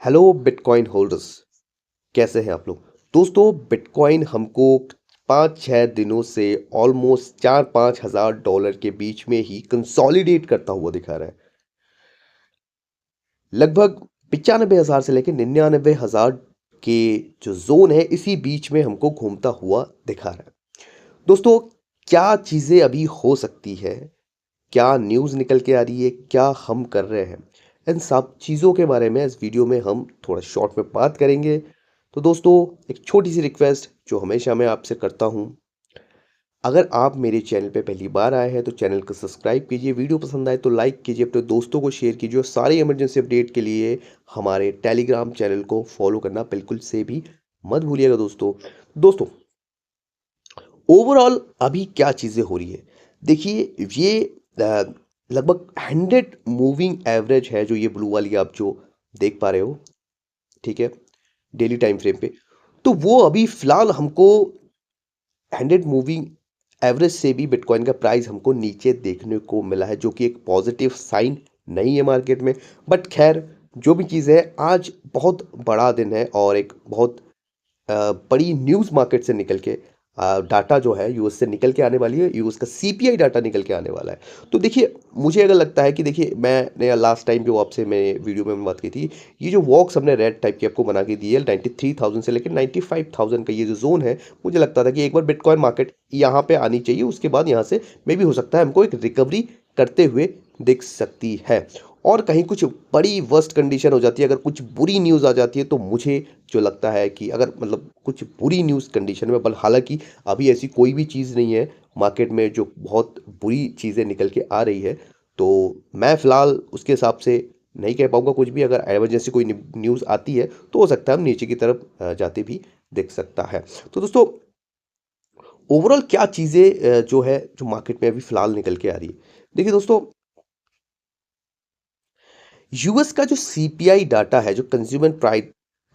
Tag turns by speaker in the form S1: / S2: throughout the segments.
S1: Hello bitcoin holders, कैसे हैं आप लोग। दोस्तों, बिटकॉइन हमको 5-6 दिनों से ऑलमोस्ट 4-5 हज़ार डॉलर के बीच में ही कंसोलिडेट करता हुआ दिखा रहा है। लगभग 95 हज़ार से लेकर 99 हज़ार के जो जोन है, इसी बीच में हमको घूमता हुआ दिखा रहा है। दोस्तों, क्या चीज़ें अभी हो सकती है, क्या न्यूज़ निकल के आ रही है, क्या हम कर रहे हैं, इन सब चीज़ों के बारे में इस वीडियो में हम थोड़ा शॉर्ट में बात करेंगे। तो दोस्तों, एक छोटी सी रिक्वेस्ट जो हमेशा मैं आपसे करता हूँ, अगर आप मेरे चैनल पे पहली बार आए हैं तो चैनल को सब्सक्राइब कीजिए, वीडियो पसंद आए तो लाइक कीजिए, अपने दोस्तों को शेयर कीजिए और सारी इमरजेंसी अपडेट के लिए हमारे टेलीग्राम चैनल को फॉलो करना बिल्कुल से भी मत भूलिएगा। दोस्तों दोस्तों ओवरऑल अभी क्या चीज़ें हो रही है, देखिए ये लगभग 100 मूविंग एवरेज है, जो ये ब्लू वाली आप जो देख पा रहे हो, ठीक है, डेली टाइम फ्रेम पे। तो वो अभी फिलहाल हमको 100 मूविंग एवरेज से भी बिटकॉइन का प्राइस हमको नीचे देखने को मिला है, जो कि एक पॉजिटिव साइन नहीं है मार्केट में। बट खैर, जो भी चीज़ है, आज बहुत बड़ा दिन है और एक बहुत बड़ी न्यूज़ मार्केट से निकल के डाटा जो है यूएस से निकल के आने वाली है, यूएस का सीपीआई डाटा निकल के आने वाला है। तो देखिए, मुझे अगर लगता है कि देखिए, मैंने लास्ट टाइम जो आपसे मैं वीडियो में बात की थी, ये जो वॉक्स हमने रेड टाइप की आपको बना के दी है 93,000 से लेकर 95,000 का ये जो जोन है, मुझे लगता था कि एक बार बिटकॉइन मार्केट यहाँ पे आनी चाहिए, उसके बाद यहाँ से मे भी हो सकता है हमको एक रिकवरी करते हुए दिख सकती है। और कहीं कुछ बड़ी वर्स्ट कंडीशन हो जाती है, अगर कुछ बुरी न्यूज़ आ जाती है, तो मुझे जो लगता है कि अगर मतलब कुछ बुरी न्यूज़ कंडीशन में, बल हालांकि अभी ऐसी कोई भी चीज़ नहीं है मार्केट में जो बहुत बुरी चीज़ें निकल के आ रही है, तो मैं फ़िलहाल उसके हिसाब से नहीं कह पाऊँगा कुछ भी। अगर एमरजेंसी कोई न्यूज़ आती है तो हो सकता है हम नीचे की तरफ जाते भी दिख सकता है। तो दोस्तों, ओवरऑल क्या चीज़ें जो है, जो मार्केट में अभी फ़िलहाल निकल के आ रही है, देखिए दोस्तों, यूएस का जो सीपीआई डाटा है, जो कंज्यूमर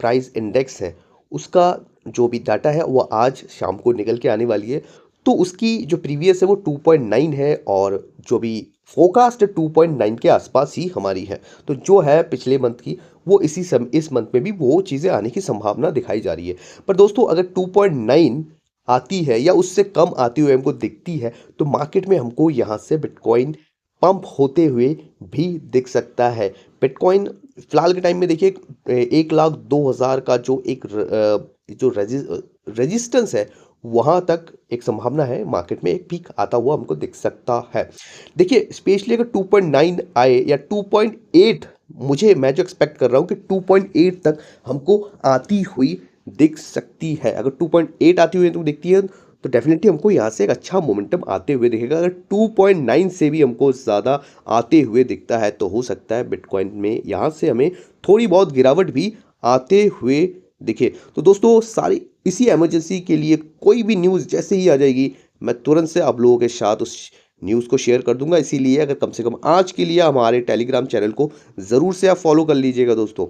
S1: प्राइस इंडेक्स है, उसका जो भी डाटा है वो आज शाम को निकल के आने वाली है। तो उसकी जो प्रीवियस है वो 2.9 है, और जो भी फोकास्ट है 2.9 के आसपास ही हमारी है। तो जो है पिछले मंथ की, वो इस मंथ में भी वो चीज़ें आने की संभावना दिखाई जा रही है। पर दोस्तों, अगर 2.9 आती है या उससे कम आती हुई हमको दिखती है, तो मार्केट में हमको यहाँ से बिटकॉइन पंप होते हुए भी दिख सकता है। बिटकॉइन फिलहाल के टाइम में देखिए, 1,02,000 का जो जो रेजिस्टेंस है, वहां तक एक संभावना है मार्केट में एक पीक आता हुआ हमको दिख सकता है। देखिए, स्पेशली अगर 2.9 आए या 2.8, मैं जो एक्सपेक्ट कर रहा हूँ कि 2.8 तक हमको आती हुई दिख सकती है। अगर 2.8 आती हुई तो दिखती है, तो डेफिनेटली हमको यहाँ से एक अच्छा मोमेंटम आते हुए दिखेगा। अगर 2.9 से भी हमको ज़्यादा आते हुए दिखता है, तो हो सकता है बिटकॉइन में यहाँ से हमें थोड़ी बहुत गिरावट भी आते हुए दिखे। तो दोस्तों, सारी इसी इमरजेंसी के लिए कोई भी न्यूज़ जैसे ही आ जाएगी, मैं तुरंत से आप लोगों के साथ उस न्यूज़ को शेयर कर दूंगा। इसीलिए अगर कम से कम आज के लिए हमारे टेलीग्राम चैनल को ज़रूर से आप फॉलो कर लीजिएगा दोस्तों।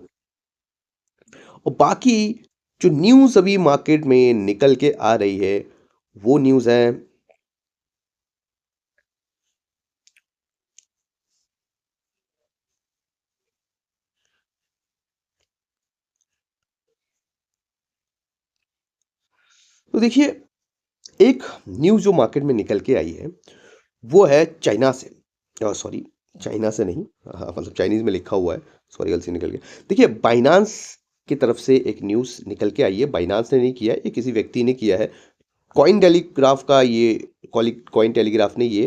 S1: और बाकी जो न्यूज़ अभी मार्केट में निकल के आ रही है, वो न्यूज़ है, तो देखिए, एक न्यूज़ जो मार्केट में निकल के आई है, वो है चाइना से। सॉरी, चाइना से नहीं, हाँ, मतलब चाइनीज़ में लिखा हुआ है, सॉरी गलती से निकल गया। देखिए, बाइनांस की तरफ से एक न्यूज़ निकल के आई है, बाइनांस ने नहीं किया है, ये किसी व्यक्ति ने किया है। कॉइन टेलीग्राफ का ये कॉइन टेलीग्राफ ने ये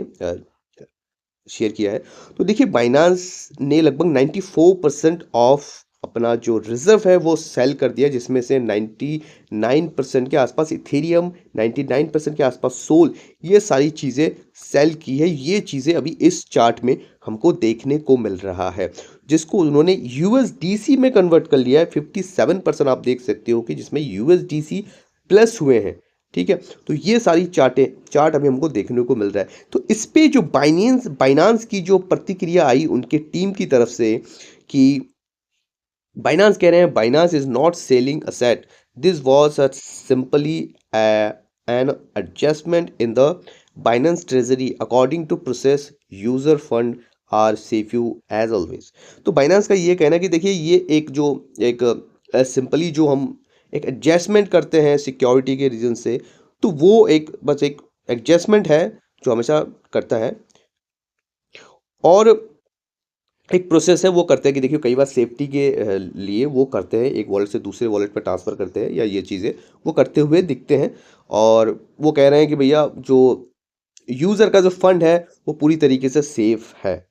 S1: शेयर किया है। तो देखिए, बाइनांस ने लगभग 94% ऑफ अपना जो रिजर्व है वो सेल कर दिया, जिसमें से 99% के आसपास इथेरियम, 99% के आसपास सोल, ये सारी चीज़ें सेल की है। ये चीज़ें अभी इस चार्ट में हमको देखने को मिल रहा है, जिसको उन्होंने यूएसडीसी में कन्वर्ट कर लिया है। 57% आप देख सकते हो कि जिसमें यूएसडीसी प्लस हुए हैं, ठीक है। तो ये सारी चार्ट अभी हमको देखने को मिल रहा है। तो इस पे जो बाइनांस की जो प्रतिक्रिया आई उनके टीम की तरफ से, कि बाइनांस कह रहे हैं, Binance is not selling asset, this was a simply an adjustment in the Binance treasury according to process user fund are safe you as always. तो बाइनांस का ये कहना है कि देखिए ये एक जो एक सिंपली जो हम एक एडजस्टमेंट करते हैं सिक्योरिटी के रीजन से, तो वो एक बस एक एडजस्टमेंट है जो हमेशा करता है। और एक प्रोसेस है वो करते हैं कि देखिए कई बार सेफ्टी के लिए वो करते हैं, एक वॉलेट से दूसरे वॉलेट पर ट्रांसफ़र करते हैं या ये चीज़ें वो करते हुए दिखते हैं। और वो कह रहे हैं कि भैया जो यूज़र का जो फंड है वो पूरी तरीके से सेफ है।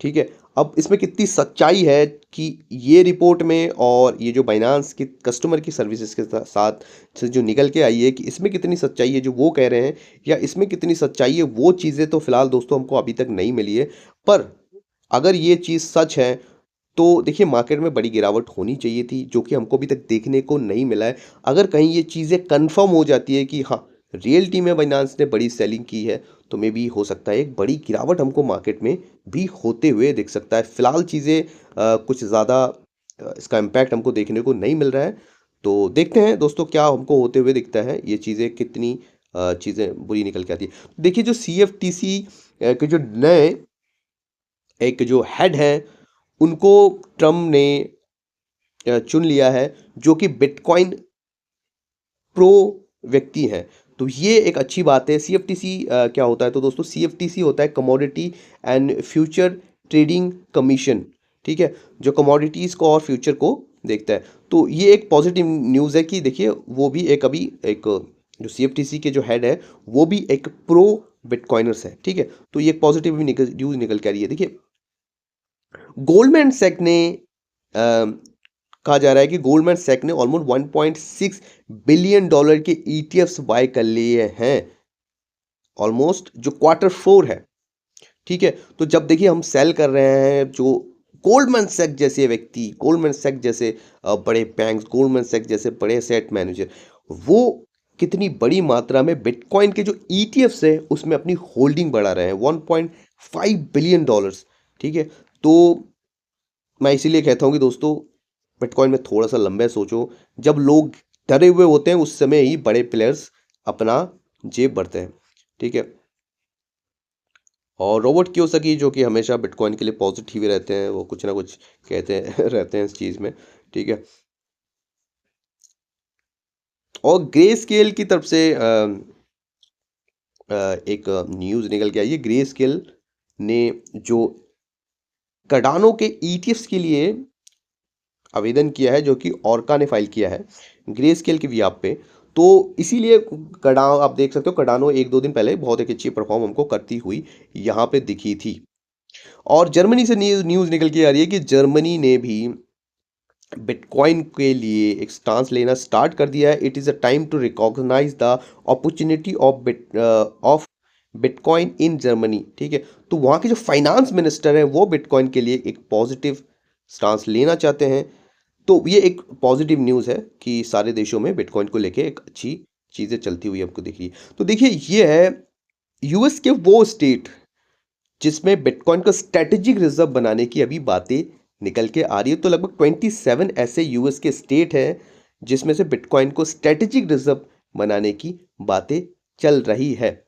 S1: ठीक है। अब इसमें कितनी सच्चाई है कि ये रिपोर्ट में और ये जो बाइनांस की कस्टमर की सर्विसेज के साथ से जो निकल के आई है कि इसमें कितनी सच्चाई है जो वो कह रहे हैं, या इसमें कितनी सच्चाई है, वो चीज़ें तो फिलहाल दोस्तों हमको अभी तक नहीं मिली है। पर अगर ये चीज़ सच है तो देखिए मार्केट में बड़ी गिरावट होनी चाहिए थी, जो कि हमको अभी तक देखने को नहीं मिला है। अगर कहीं ये चीज़ें कंफर्म हो जाती है कि हाँ, रियलिटी में बाइनेंस ने बड़ी सेलिंग की है, तो मे बी हो सकता है एक बड़ी गिरावट हमको मार्केट में भी होते हुए दिख सकता है। फिलहाल चीज़ें कुछ ज़्यादा इसका इम्पैक्ट हमको देखने को नहीं मिल रहा है। तो देखते हैं दोस्तों क्या हमको होते हुए दिखता है, ये चीज़ें कितनी चीज़ें बुरी निकल के आती है। देखिए जो सीएफटीसी के जो नए एक जो हेड है, उनको ट्रम्प ने चुन लिया है, जो कि बिटकॉइन प्रो व्यक्ति हैं। तो ये एक अच्छी बात है। सीएफटीसी क्या होता है, तो दोस्तों सीएफटीसी होता है commodity and future trading commission. ठीक है, जो कमोडिटीज़ को और फ्यूचर को देखता है। तो ये एक पॉजिटिव न्यूज़ है कि देखिए वो भी एक अभी एक जो सीएफटीसी के जो हेड है वो भी एक प्रो बिटकॉइनर्स है। ठीक है, तो ये एक पॉजिटिव भी न्यूज़ निकल के आ रही है। देखिए गोल्डमैन सैक ने कहा जा रहा है कि गोल्डमैन सैक ने ऑलमोस्ट 1.6 बिलियन डॉलर के ईटीएफ्स बाय कर लिए हैं, ऑलमोस्ट जो क्वार्टर 4 है। ठीक है, तो जब देखिए हम सेल कर रहे हैं, जो गोल्डमैन सैक जैसे व्यक्ति, गोल्डमैन सैक जैसे बड़े बैंक्स, गोल्डमैन सैक जैसे बड़े सेट मैनेजर, वो कितनी बड़ी मात्रा में बिटकॉइन के जो ईटीएफ्स है उसमें अपनी होल्डिंग बढ़ा रहे हैं, 1.5 बिलियन डॉलर्स। ठीक है, तो मैं इसीलिए कहता हूँ कि दोस्तों बिटकॉइन में थोड़ा-सा लंबे सोचो। जब लोग डरे हुए होते हैं उस समय ही बड़े प्लेयर्स अपना जेब भरते हैं। ठीक है? और रॉबर्ट कियोसाकी जो कि हमेशा बिटकॉइन के लिए पॉजिटिव ही रहते हैं, वो कुछ ना कुछ कहते हैं रहते हैं इस चीज़ में। ठीक है? और ग्रे स्केल की तरफ से एक न्यूज़ निकल के आई है। ग्रे स्केल ने जो कार्डानो के ईटीएफ्स के लिए आवेदन किया है, जो कि ओर्का ने फाइल किया है ग्रे स्केल के भी पे। तो इसीलिए कार्डानो आप देख सकते हो, कार्डानो 1-2 दिन पहले बहुत एक अच्छी परफॉर्म हमको करती हुई यहाँ पे दिखी थी। और जर्मनी से न्यूज़ निकल के आ रही है कि जर्मनी ने भी बिटकॉइन के लिए एक स्टांस लेना स्टार्ट कर दिया है। It is a time to recognize the opportunity of bitcoin in Germany. ठीक है, तो वहाँ के जो फाइनेंस मिनिस्टर हैं वो बिटकॉइन के लिए एक पॉजिटिव स्टांस लेना चाहते हैं। तो ये एक पॉजिटिव न्यूज़ है कि सारे देशों में बिटकॉइन को लेके एक अच्छी चीज़ें चलती हुई आपको दिख रही है। तो देखिए ये है यूएस के वो स्टेट जिसमें बिटकॉइन को स्ट्रेटेजिक रिजर्व बनाने की अभी बातें निकल के आ रही है। तो लगभग 27 ऐसे यूएस के स्टेट हैं जिसमें से बिटकॉइन को स्ट्रेटेजिक रिजर्व बनाने की बातें चल रही है।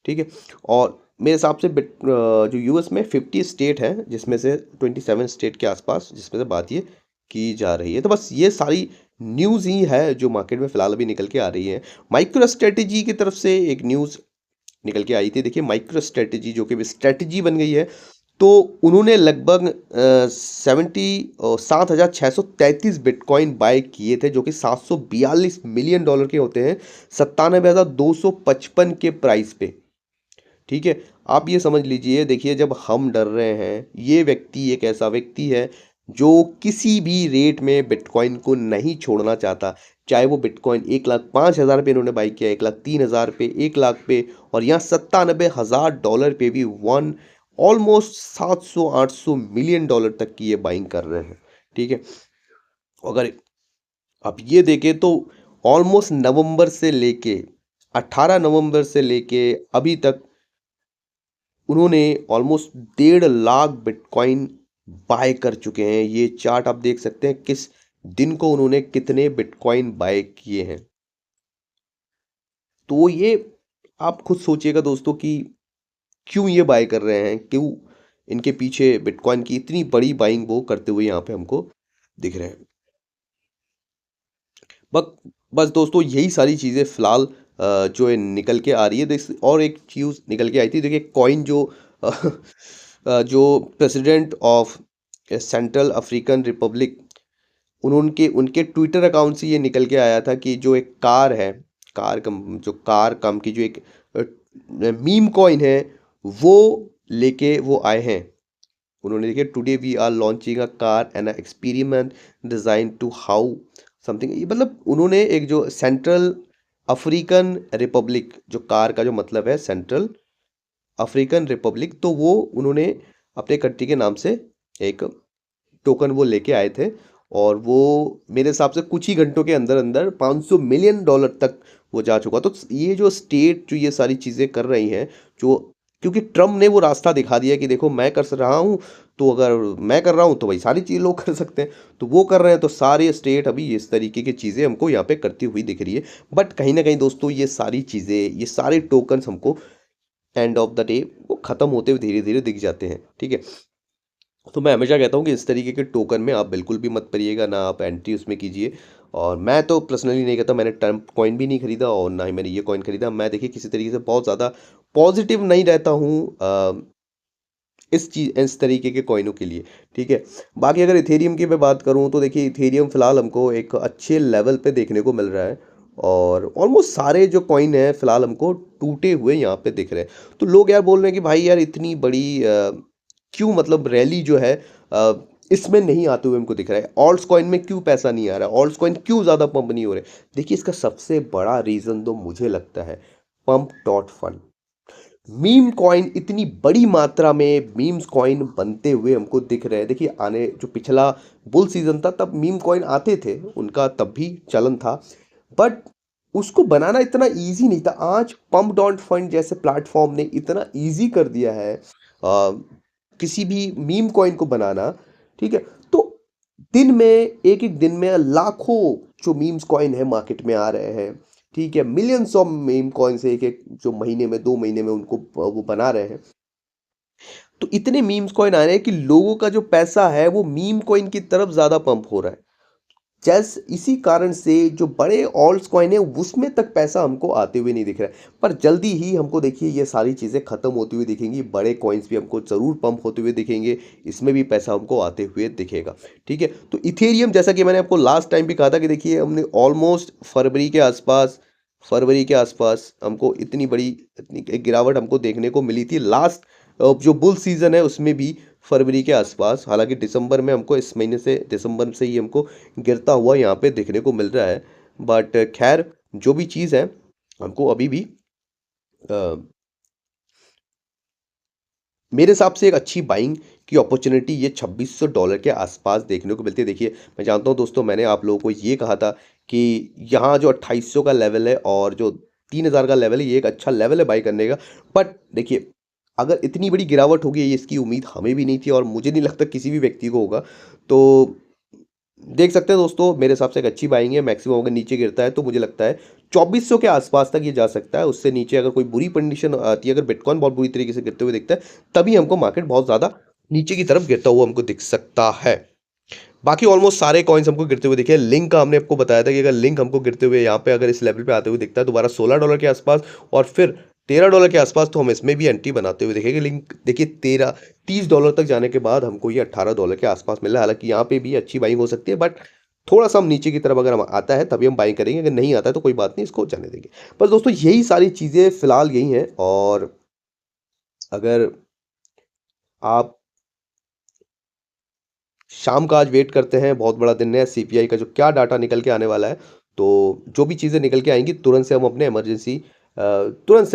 S1: ठीक है, और मेरे हिसाब से जो यूएस में 50 स्टेट हैं जिसमें से 27 स्टेट के आसपास जिसमें से बात ये की जा रही है। तो बस ये सारी न्यूज़ ही है जो मार्केट में फ़िलहाल अभी निकल के आ रही है। माइक्रो स्ट्रेटेजी की तरफ से एक न्यूज़ निकल के आई थी। देखिए माइक्रो स्ट्रेटेजी जो कि स्ट्रेटेजी बन गई है, तो उन्होंने लगभग 7,633 बिटकॉइन बाय किए थे, जो कि 742 मिलियन डॉलर के होते हैं, 97,255 के प्राइस पे। ठीक है, आप ये समझ लीजिए। देखिए जब हम डर रहे हैं, ये व्यक्ति एक ऐसा व्यक्ति है जो किसी भी रेट में बिटकॉइन को नहीं छोड़ना चाहता। चाहे वो बिटकॉइन 1,05,000 पे इन्होंने बाई किया, 1,03,000 पे, 1,00,000 पे, और यहाँ 97,000 डॉलर पे भी वन ऑलमोस्ट 700-800 मिलियन डॉलर तक की ये बाइंग कर रहे हैं। ठीक है, अगर आप ये देखें तो ऑलमोस्ट नवंबर से लेके 18 नवंबर से लेके अभी तक उन्होंने ऑलमोस्ट 1.5 लाख बिटकॉइन बाय कर चुके हैं। ये चार्ट आप देख सकते हैं किस दिन को उन्होंने कितने बिटकॉइन बाय किए हैं। तो ये आप खुद सोचिएगा दोस्तों कि क्यों ये बाय कर रहे हैं, क्यों इनके पीछे बिटकॉइन की इतनी बड़ी बाइंग वो करते हुए यहाँ पे हमको दिख रहे हैं। बक बस दोस्तों यही सारी चीज़ें फ़िलहाल जो है निकल के आ रही है। देस और एक चीज़ निकल के आई थी, देखिए कॉइन जो अ, जो president of central African Republic, उनके उनके ट्विटर अकाउंट से ये निकल के आया था कि जो एक कार है, कार कम की जो एक मीम कॉइन है, वो लेके वो आए हैं। उन्होंने लिखे today we are launching a car and a experiment design to how something. ये मतलब उन्होंने एक जो सेंट्रल अफ्रीकन रिपब्लिक, जो कार का जो मतलब है सेंट्रल अफ्रीकन रिपब्लिक, तो वो उन्होंने अपने कंट्री के नाम से एक टोकन वो लेके आए थे। और वो मेरे हिसाब से कुछ ही घंटों के अंदर अंदर 500 मिलियन डॉलर तक वो जा चुका। तो ये जो स्टेट जो ये सारी चीज़ें कर रही हैं, जो क्योंकि ट्रम्प ने वो रास्ता दिखा दिया कि देखो मैं कर रहा हूँ, तो अगर मैं कर रहा हूँ तो भाई सारी चीज़ लोग कर सकते हैं। तो वो कर रहे हैं, तो सारे स्टेट अभी इस तरीके की चीज़ें हमको यहाँ पे करती हुई दिख रही है। बट कहीं ना कहीं दोस्तों ये सारी चीज़ें, ये सारे टोकन्स हमको एंड ऑफ द डे वो ख़त्म होते हुए धीरे धीरे दिख जाते हैं, ठीक है। तो मैं हमेशा कहता हूँ कि इस तरीके के टोकन में आप बिल्कुल भी मत पड़िएगा, ना आप एंट्री उसमें कीजिए। और मैं तो पर्सनली नहीं कहता, मैंने टर्म कॉइन भी नहीं खरीदा और ना ही मैंने ये कॉइन खरीदा। मैं देखिए किसी तरीके से बहुत ज़्यादा पॉजिटिव नहीं रहता हूँ इस तरीके के कॉइनों के लिए, ठीक है। बाकी अगर इथेरियम की मैं बात करूँ तो देखिए इथेरियम फ़िलहाल हमको एक अच्छे लेवल पे देखने को मिल रहा है। और ऑलमोस्ट सारे जो कॉइन हैं फ़िलहाल हमको टूटे हुए यहाँ पे दिख रहे हैं। तो लोग यार बोल रहे हैं कि भाई यार इतनी बड़ी क्यों मतलब रैली जो है अ, इसमें नहीं आते हुए हमको दिख रहा है, ऑल्ट्स कॉइन में क्यों पैसा नहीं आ रहा है, ऑल्ट्स कॉइन क्यों ज़्यादा पंप नहीं हो रहे। देखिए इसका सबसे बड़ा रीज़न तो मुझे लगता है pump dot fund. Meme coin इतनी बड़ी मात्रा में मीम्स कॉइन बनते हुए हमको दिख रहे हैं। देखिए आने जो पिछला बुल सीजन था तब मीम कॉइन आते थे, उनका तब भी चलन था। बट उसको बनाना इतना इजी नहीं था। आज पंप डॉट फंड जैसे प्लेटफॉर्म ने इतना इजी कर दिया है किसी भी मीम कॉइन को बनाना, ठीक है। तो दिन में एक एक दिन में लाखों जो मीम्स कॉइन है मार्केट में आ रहे हैं, ठीक है। मिलियंस ऑफ मीम कॉइन्स एक एक जो महीने में 2 महीने में उनको वो बना रहे हैं। तो इतने मीम्स कॉइन आ रहे हैं कि लोगों का जो पैसा है वो मीम कॉइन की तरफ ज़्यादा पंप हो रहा है। जैस इसी कारण से जो बड़े ऑल्ट्स कॉइन है उसमें तक पैसा हमको आते हुए नहीं दिख रहा है। पर जल्दी ही हमको देखिए ये सारी चीज़ें ख़त्म होती हुई दिखेंगी, बड़े कॉइन्स भी हमको ज़रूर पंप होते हुए दिखेंगे, इसमें भी पैसा हमको आते हुए दिखेगा, ठीक है। तो इथेरियम जैसा कि मैंने आपको लास्ट टाइम भी कहा था कि देखिए हमने ऑलमोस्ट फरवरी के आसपास हमको इतनी बड़ी इतनी एक गिरावट हमको देखने को मिली थी। लास्ट जो बुल सीज़न है उसमें भी फरवरी के आसपास, हालांकि दिसंबर में हमको इस महीने से दिसंबर से ही हमको गिरता हुआ यहाँ पे देखने को मिल रहा है। बट खैर जो भी चीज़ है हमको अभी भी अ, मेरे हिसाब से एक अच्छी बाइंग की अपॉर्चुनिटी ये $2600 के आसपास देखने को मिलती है। देखिए मैं जानता हूँ दोस्तों, मैंने आप लोगों को ये कहा था कि यहाँ जो 2800 का लेवल है और जो 3000 का लेवल है ये एक अच्छा लेवल है बाई करने का। बट देखिए अगर इतनी बड़ी गिरावट होगी ये इसकी उम्मीद हमें भी नहीं थी और मुझे नहीं लगता किसी भी व्यक्ति को होगा। तो देख सकते हैं दोस्तों, मेरे हिसाब से एक अच्छी बाइंग है। मैक्सिमम अगर नीचे गिरता है तो मुझे लगता है 2400 के आसपास तक ये जा सकता है। उससे नीचे अगर कोई बुरी कंडीशन आती है, अगर बिटकॉइन बहुत बुरी तरीके से गिरते हुए दिखता है, तभी हमको मार्केट बहुत ज़्यादा नीचे की तरफ गिरता हुआ हमको दिख सकता है। बाकी ऑलमोस्ट सारे कॉइन्स हमको गिरते हुए दिखे। लिंक का हमने आपको बताया था कि अगर लिंक हमको गिरते हुए यहाँ पे अगर इस लेवल पे आते हुए दिखता है दोबारा $16 के आसपास और फिर $13 के आसपास, तो हम इसमें भी एंट्री बनाते हुए देखेंगे। लिंक देखिए 30 $30 तक जाने के बाद हमको ये $18 के आसपास मिला है। हालांकि यहाँ पे भी अच्छी बाइंग हो सकती है, बट थोड़ा सा हम नीचे की तरफ अगर हम आता है तभी हम बाइंग करेंगे, अगर नहीं आता है तो कोई बात नहीं, इसको जाने देंगे। बस दोस्तों यही सारी चीज़ें फिलहाल यही हैं। और अगर आप शाम का आज वेट करते हैं, बहुत बड़ा दिन है, सीपीआई का जो क्या डाटा निकल के आने वाला है, तो जो भी चीज़ें निकल के आएंगी तुरंत से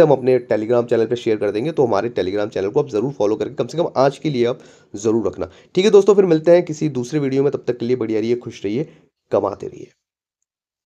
S1: हम अपने टेलीग्राम चैनल पे शेयर कर देंगे। तो हमारे टेलीग्राम चैनल को आप ज़रूर फॉलो करके कम से कम आज के लिए आप ज़रूर रखना, ठीक है दोस्तों। फिर मिलते हैं किसी दूसरे वीडियो में, तब तक के लिए बढ़िया रहिए, खुश रहिए, कमाते रहिए।